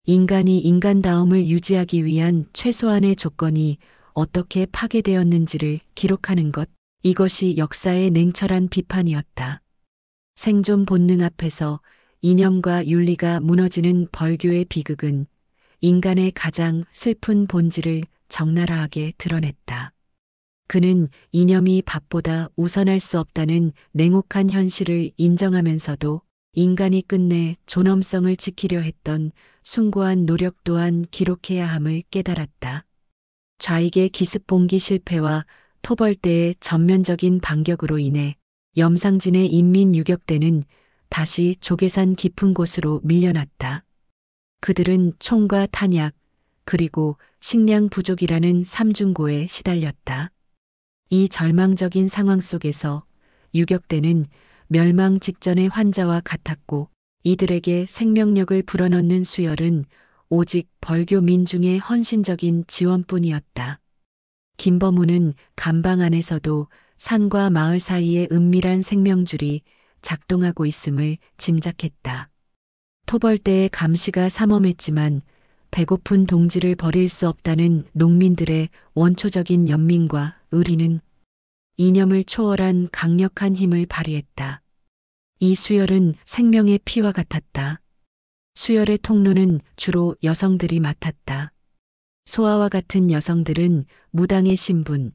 인간이 인간다움을 유지하기 위한 최소한의 조건이 어떻게 파괴되었는지를 기록하는 것, 이것이 역사의 냉철한 비판이었다. 생존 본능 앞에서 이념과 윤리가 무너지는 벌교의 비극은 인간의 가장 슬픈 본질을 적나라하게 드러냈다. 그는 이념이 밥보다 우선할 수 없다는 냉혹한 현실을 인정하면서도 인간이 끝내 존엄성을 지키려 했던 숭고한 노력 또한 기록해야 함을 깨달았다. 좌익의 기습봉기 실패와 토벌대의 전면적인 반격으로 인해 염상진의 인민 유격대는 다시 조계산 깊은 곳으로 밀려났다. 그들은 총과 탄약, 그리고 식량 부족이라는 삼중고에 시달렸다. 이 절망적인 상황 속에서 유격대는 멸망 직전의 환자와 같았고 이들에게 생명력을 불어넣는 수혈은 오직 벌교 민중의 헌신적인 지원뿐이었다. 김범우는 감방 안에서도 산과 마을 사이의 은밀한 생명줄이 작동하고 있음을 짐작했다. 토벌대의 감시가 삼엄했지만 배고픈 동지를 버릴 수 없다는 농민들의 원초적인 연민과 의리는 이념을 초월한 강력한 힘을 발휘했다. 이 수혈은 생명의 피와 같았다. 수혈의 통로는 주로 여성들이 맡았다. 소아와 같은 여성들은 무당의 신분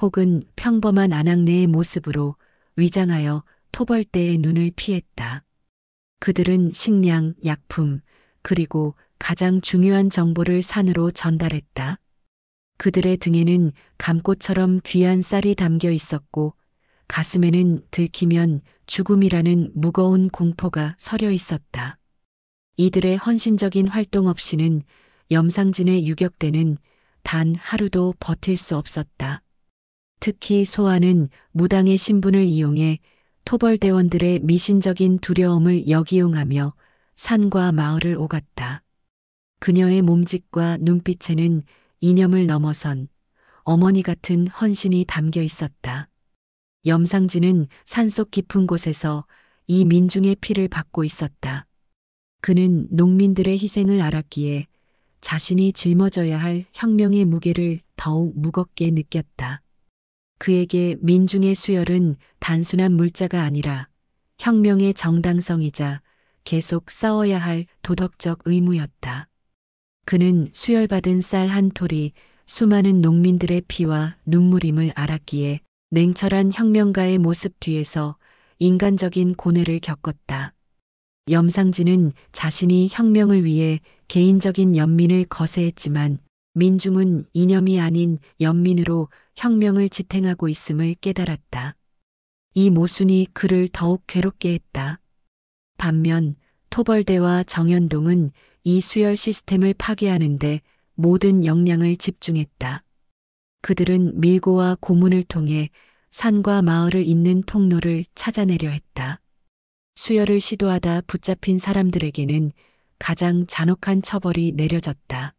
혹은 평범한 아낙네의 모습으로 위장하여 토벌대의 눈을 피했다. 그들은 식량, 약품, 그리고 가장 중요한 정보를 산으로 전달했다. 그들의 등에는 감꽃처럼 귀한 쌀이 담겨 있었고 가슴에는 들키면 죽음이라는 무거운 공포가 서려 있었다. 이들의 헌신적인 활동 없이는 염상진의 유격대는 단 하루도 버틸 수 없었다. 특히 소아는 무당의 신분을 이용해 토벌대원들의 미신적인 두려움을 역이용하며 산과 마을을 오갔다. 그녀의 몸짓과 눈빛에는 이념을 넘어선 어머니 같은 헌신이 담겨 있었다. 염상진은 산속 깊은 곳에서 이 민중의 피를 받고 있었다. 그는 농민들의 희생을 알았기에 자신이 짊어져야 할 혁명의 무게를 더욱 무겁게 느꼈다. 그에게 민중의 수혈은 단순한 물자가 아니라 혁명의 정당성이자 계속 싸워야 할 도덕적 의무였다. 그는 수혈받은 쌀 한 톨이 수많은 농민들의 피와 눈물임을 알았기에 냉철한 혁명가의 모습 뒤에서 인간적인 고뇌를 겪었다. 염상진은 자신이 혁명을 위해 개인적인 연민을 거세했지만 민중은 이념이 아닌 연민으로 혁명을 지탱하고 있음을 깨달았다. 이 모순이 그를 더욱 괴롭게 했다. 반면 토벌대와 정연동은 이 수혈 시스템을 파괴하는데 모든 역량을 집중했다. 그들은 밀고와 고문을 통해 산과 마을을 잇는 통로를 찾아내려 했다. 수혈을 시도하다 붙잡힌 사람들에게는 가장 잔혹한 처벌이 내려졌다.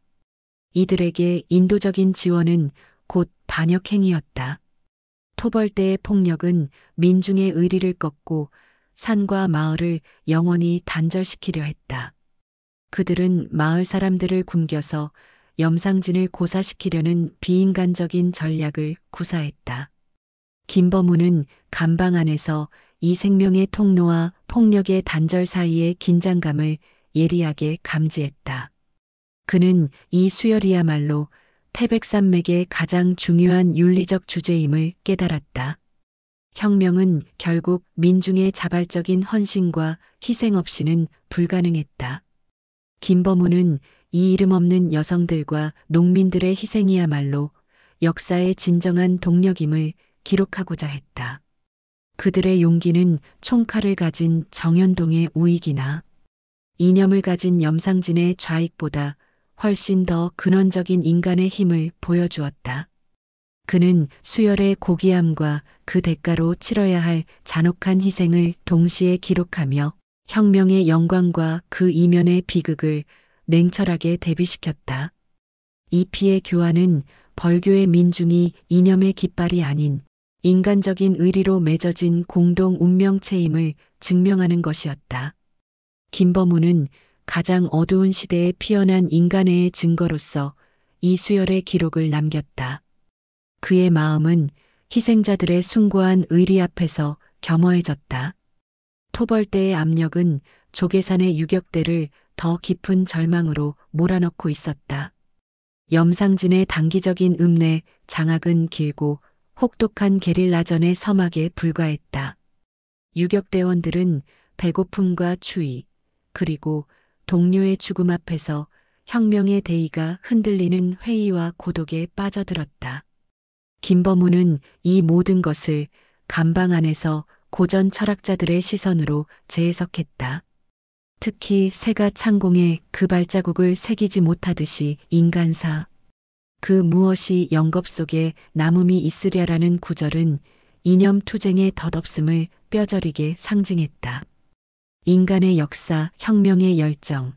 이들에게 인도적인 지원은 곧 반역행위였다. 토벌대의 폭력은 민중의 의리를 꺾고 산과 마을을 영원히 단절시키려 했다. 그들은 마을 사람들을 굶겨서 염상진을 고사시키려는 비인간적인 전략을 구사했다. 김범우는 감방 안에서 이 생명의 통로와 폭력의 단절 사이의 긴장감을 예리하게 감지했다. 그는 이 수열이야말로 태백산맥의 가장 중요한 윤리적 주제임을 깨달았다. 혁명은 결국 민중의 자발적인 헌신과 희생 없이는 불가능했다. 김범우는 이 이름 없는 여성들과 농민들의 희생이야말로 역사의 진정한 동력임을 기록하고자 했다. 그들의 용기는 총칼을 가진 정현동의 우익이나 이념을 가진 염상진의 좌익보다 훨씬 더 근원적인 인간의 힘을 보여주었다. 그는 수열의 고귀함과 그 대가로 치러야 할 잔혹한 희생을 동시에 기록하며 혁명의 영광과 그 이면의 비극을 냉철하게 대비시켰다. 이 피의 교환은 벌교의 민중이 이념의 깃발이 아닌 인간적인 의리로 맺어진 공동 운명체임을 증명하는 것이었다. 김범우는 가장 어두운 시대에 피어난 인간의 증거로서 이 수열의 기록을 남겼다. 그의 마음은 희생자들의 숭고한 의리 앞에서 겸허해졌다. 토벌대의 압력은 조계산의 유격대를 더 깊은 절망으로 몰아넣고 있었다. 염상진의 단기적인 읍내 장악은 길고 혹독한 게릴라전의 서막에 불과했다. 유격대원들은 배고픔과 추위, 그리고 동료의 죽음 앞에서 혁명의 대의가 흔들리는 회의와 고독에 빠져들었다. 김범우는 이 모든 것을 감방 안에서 고전 철학자들의 시선으로 재해석했다. 특히 새가 창공에 그 발자국을 새기지 못하듯이 인간사, 그 무엇이 영겁 속에 남음이 있으랴라는 구절은 이념 투쟁의 덧없음을 뼈저리게 상징했다. 인간의 역사, 혁명의 열정,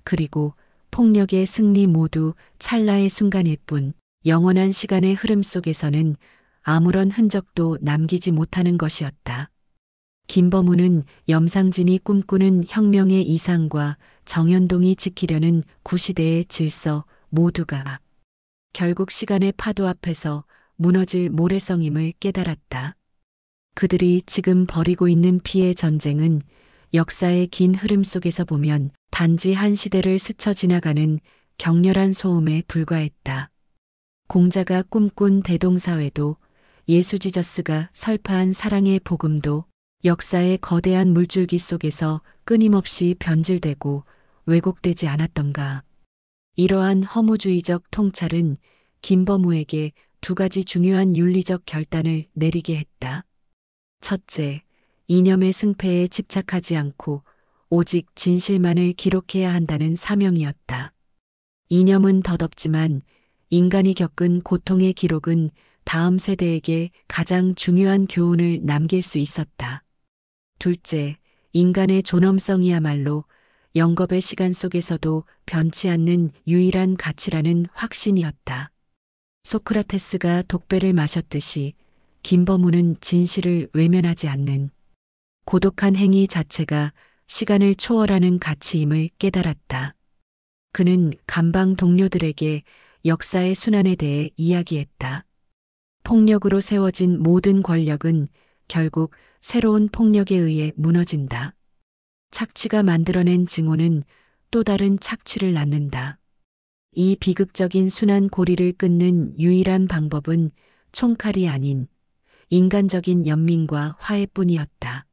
그리고 폭력의 승리 모두 찰나의 순간일 뿐 영원한 시간의 흐름 속에서는 아무런 흔적도 남기지 못하는 것이었다. 김범우는 염상진이 꿈꾸는 혁명의 이상과 정현동이 지키려는 구시대의 질서 모두가 결국 시간의 파도 앞에서 무너질 모래성임을 깨달았다. 그들이 지금 벌이고 있는 피의 전쟁은 역사의 긴 흐름 속에서 보면 단지 한 시대를 스쳐 지나가는 격렬한 소음에 불과했다. 공자가 꿈꾼 대동사회도 예수지저스가 설파한 사랑의 복음도 역사의 거대한 물줄기 속에서 끊임없이 변질되고 왜곡되지 않았던가. 이러한 허무주의적 통찰은 김범우에게 두 가지 중요한 윤리적 결단을 내리게 했다. 첫째, 이념의 승패에 집착하지 않고 오직 진실만을 기록해야 한다는 사명이었다. 이념은 덧없지만 인간이 겪은 고통의 기록은 다음 세대에게 가장 중요한 교훈을 남길 수 있었다. 둘째, 인간의 존엄성이야말로 영겁의 시간 속에서도 변치 않는 유일한 가치라는 확신이었다. 소크라테스가 독배를 마셨듯이 김범우는 진실을 외면하지 않는 고독한 행위 자체가 시간을 초월하는 가치임을 깨달았다. 그는 감방 동료들에게 역사의 순환에 대해 이야기했다. 폭력으로 세워진 모든 권력은 결국 새로운 폭력에 의해 무너진다. 착취가 만들어낸 증오는 또 다른 착취를 낳는다. 이 비극적인 순환 고리를 끊는 유일한 방법은 총칼이 아닌 인간적인 연민과 화해뿐이었다.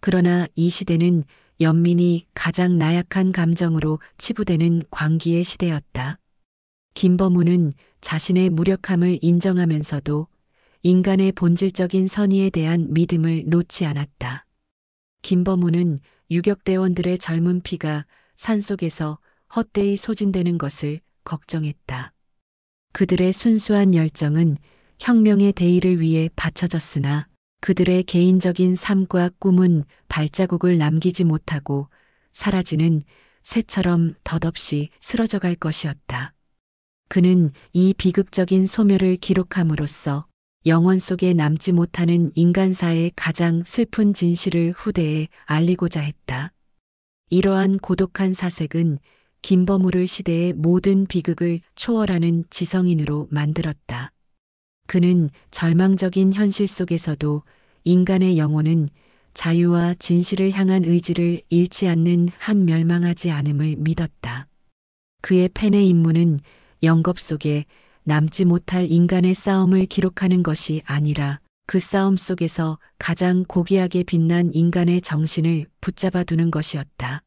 그러나 이 시대는 연민이 가장 나약한 감정으로 치부되는 광기의 시대였다. 김범우는 자신의 무력함을 인정하면서도 인간의 본질적인 선의에 대한 믿음을 놓지 않았다. 김범우는 유격대원들의 젊은 피가 산속에서 헛되이 소진되는 것을 걱정했다. 그들의 순수한 열정은 혁명의 대의를 위해 바쳐졌으나 그들의 개인적인 삶과 꿈은 발자국을 남기지 못하고 사라지는 새처럼 덧없이 쓰러져 갈 것이었다. 그는 이 비극적인 소멸을 기록함으로써 영원 속에 남지 못하는 인간사의 가장 슬픈 진실을 후대에 알리고자 했다. 이러한 고독한 사색은 김범우를 시대의 모든 비극을 초월하는 지성인으로 만들었다. 그는 절망적인 현실 속에서도 인간의 영혼은 자유와 진실을 향한 의지를 잃지 않는 한 멸망하지 않음을 믿었다. 그의 펜의 임무는 영겁 속에 남지 못할 인간의 싸움을 기록하는 것이 아니라 그 싸움 속에서 가장 고귀하게 빛난 인간의 정신을 붙잡아 두는 것이었다.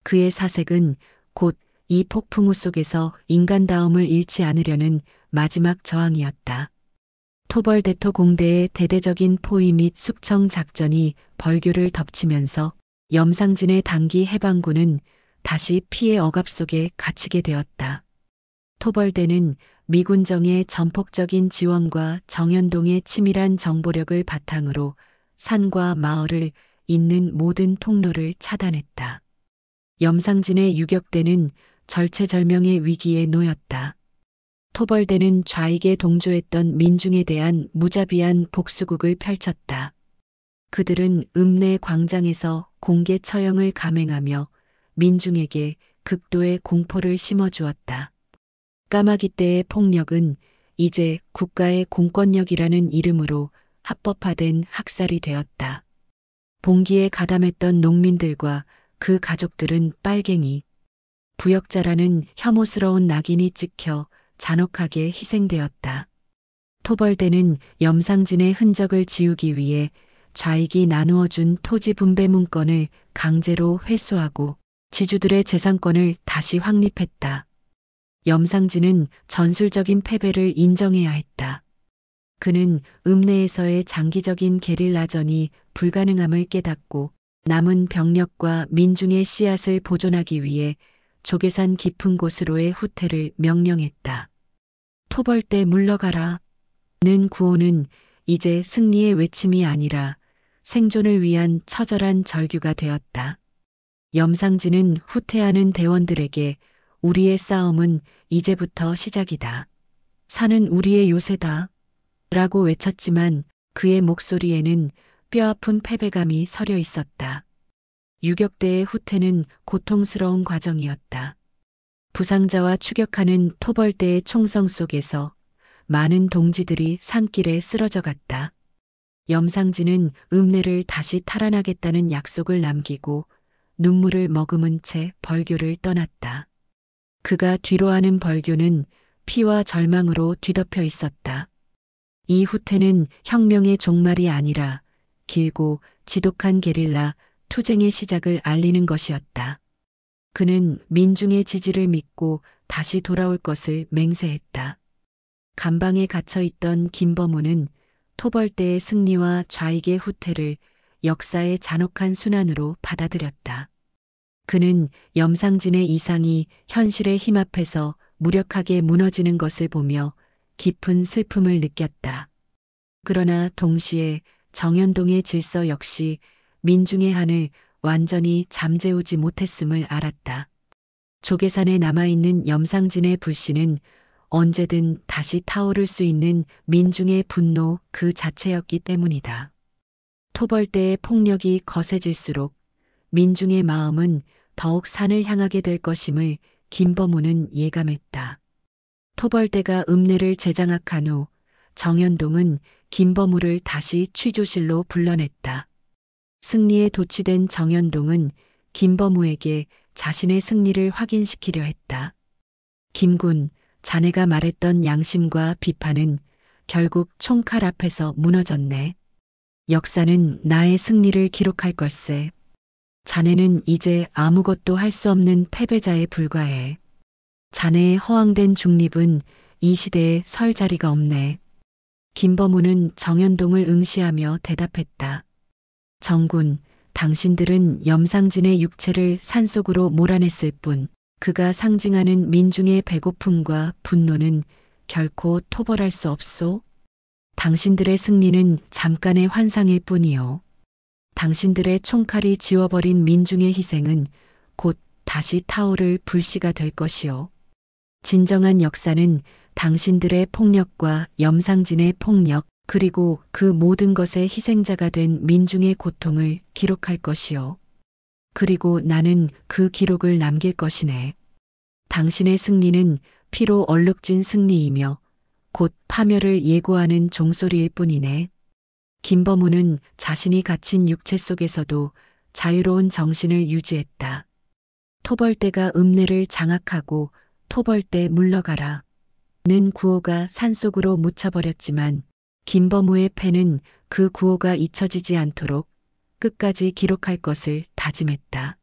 그의 사색은 곧 이 폭풍우 속에서 인간다움을 잃지 않으려는 마지막 저항이었다. 토벌대토 공대의 대대적인 포위 및 숙청 작전이 벌교를 덮치면서 염상진의 단기 해방군은 다시 피해 억압 속에 갇히게 되었다. 토벌대는 미군정의 전폭적인 지원과 정연동의 치밀한 정보력을 바탕으로 산과 마을을 잇는 모든 통로를 차단했다. 염상진의 유격대는 절체절명의 위기에 놓였다. 토벌대는 좌익에 동조했던 민중에 대한 무자비한 복수국을 펼쳤다. 그들은 읍내 광장에서 공개 처형을 감행하며 민중에게 극도의 공포를 심어주었다. 까마귀 때의 폭력은 이제 국가의 공권력이라는 이름으로 합법화된 학살이 되었다. 봉기에 가담했던 농민들과 그 가족들은 빨갱이, 부역자라는 혐오스러운 낙인이 찍혀 잔혹하게 희생되었다. 토벌대는 염상진의 흔적을 지우기 위해 좌익이 나누어준 토지 분배 문건을 강제로 회수하고 지주들의 재산권을 다시 확립했다. 염상진은 전술적인 패배를 인정해야 했다. 그는 읍내에서의 장기적인 게릴라전이 불가능함을 깨닫고 남은 병력과 민중의 씨앗을 보존하기 위해 조계산 깊은 곳으로의 후퇴를 명령했다. 토벌대 물러가라. 는 구호는 이제 승리의 외침이 아니라 생존을 위한 처절한 절규가 되었다. 염상진은 후퇴하는 대원들에게 우리의 싸움은 이제부터 시작이다. 산은 우리의 요새다. 라고 외쳤지만 그의 목소리에는 뼈아픈 패배감이 서려 있었다. 유격대의 후퇴는 고통스러운 과정이었다. 부상자와 추격하는 토벌대의 총성 속에서 많은 동지들이 산길에 쓰러져 갔다. 염상진은 읍내를 다시 탈환하겠다는 약속을 남기고 눈물을 머금은 채 벌교를 떠났다. 그가 뒤로하는 벌교는 피와 절망으로 뒤덮여 있었다. 이 후퇴는 혁명의 종말이 아니라 길고 지독한 게릴라 투쟁의 시작을 알리는 것이었다. 그는 민중의 지지를 믿고 다시 돌아올 것을 맹세했다. 감방에 갇혀있던 김범우는 토벌대의 승리와 좌익의 후퇴를 역사의 잔혹한 순환으로 받아들였다. 그는 염상진의 이상이 현실의 힘 앞에서 무력하게 무너지는 것을 보며 깊은 슬픔을 느꼈다. 그러나 동시에 정연동의 질서 역시 민중의 한을 완전히 잠재우지 못했음을 알았다. 조계산에 남아있는 염상진의 불씨는 언제든 다시 타오를 수 있는 민중의 분노 그 자체였기 때문이다. 토벌대의 폭력이 거세질수록 민중의 마음은 더욱 산을 향하게 될 것임을 김범우는 예감했다. 토벌대가 읍내를 재장악한 후 정연동은 김범우를 다시 취조실로 불러냈다. 승리에 도취된 정연동은 김범우에게 자신의 승리를 확인시키려 했다. 김군, 자네가 말했던 양심과 비판은 결국 총칼 앞에서 무너졌네. 역사는 나의 승리를 기록할 걸세. 자네는 이제 아무것도 할 수 없는 패배자에 불과해. 자네의 허황된 중립은 이 시대에 설 자리가 없네. 김범우는 정연동을 응시하며 대답했다. 정군, 당신들은 염상진의 육체를 산속으로 몰아냈을 뿐 그가 상징하는 민중의 배고픔과 분노는 결코 토벌할 수 없소. 당신들의 승리는 잠깐의 환상일 뿐이요. 당신들의 총칼이 지워버린 민중의 희생은 곧 다시 타오를 불씨가 될 것이요. 진정한 역사는 당신들의 폭력과 염상진의 폭력 그리고 그 모든 것의 희생자가 된 민중의 고통을 기록할 것이요. 그리고 나는 그 기록을 남길 것이네. 당신의 승리는 피로 얼룩진 승리이며 곧 파멸을 예고하는 종소리일 뿐이네. 김범우는 자신이 갇힌 육체 속에서도 자유로운 정신을 유지했다. 토벌대가 읍내를 장악하고 토벌대 물러가라. 는 구호가 산속으로 묻혀버렸지만 김범우의 펜은 그 구호가 잊혀지지 않도록 끝까지 기록할 것을 다짐했다.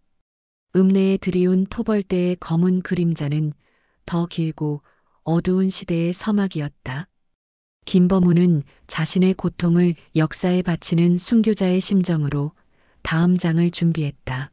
읍내에 들이운 토벌대의 검은 그림자는 더 길고 어두운 시대의 서막이었다. 김범우는 자신의 고통을 역사에 바치는 순교자의 심정으로 다음 장을 준비했다.